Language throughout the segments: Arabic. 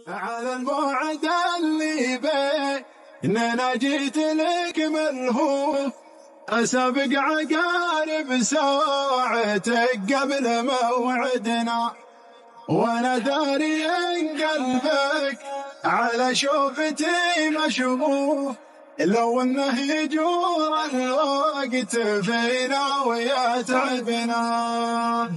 على البعد اللي بيننا جيت لك ملهوف، أسابق عقارب ساعتك قبل موعدنا، وانا داري ان قلبك على شوفتي مشغوف، لو انه يجور الوقت فينا ويتعبنا.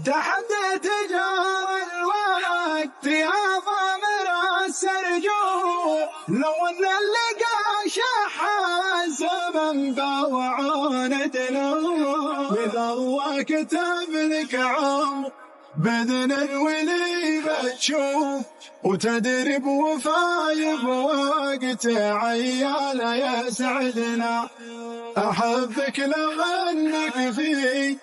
تحديت جار الوقت يا ضامر السرجوف، لو ان اللقا شح الزمن بوعاندنا، اذا الله كتب لك عمر بإذن الولي بتشوف، وتدري بوفاي بوقت عيال يسعدنا. أحبك لو أنك في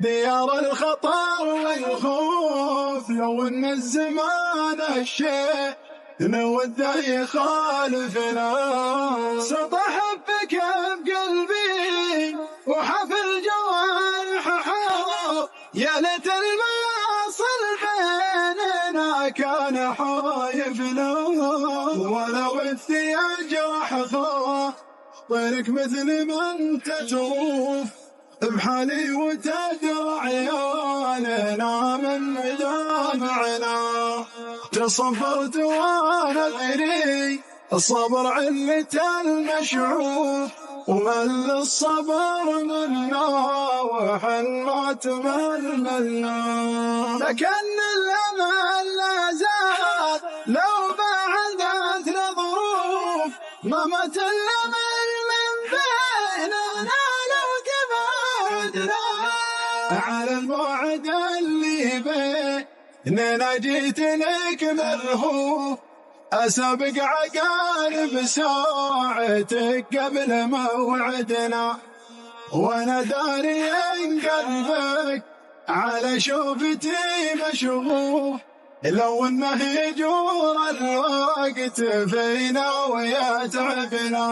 ديار الخطر والخوف، لو أن الزمان الشيء نوده يخالفنا، سطحبك بقلبي وحفل جوارح حار، يا ليت كان حايفنا، ولو الثي جرح خاطرك مثل ما انت تروف، بحالي وتدرى عيالنا من مدامعنا. تصبرت وانا ادري الصبر علة المشعوف، ومل الصبر منا وحن ما تملنا، لكن الامل لا زال لو بعدت الظروف، ما مات الامل من بيننا لو تبعدنا. على البعد اللي بيننا جيت لك ملهوف، أسابق عقارب ساعتك قبل موعدنا، وانا داري ان قلبك على شوفتي مشغوف، لو انه يجور الوقت فينا ويتعبنا.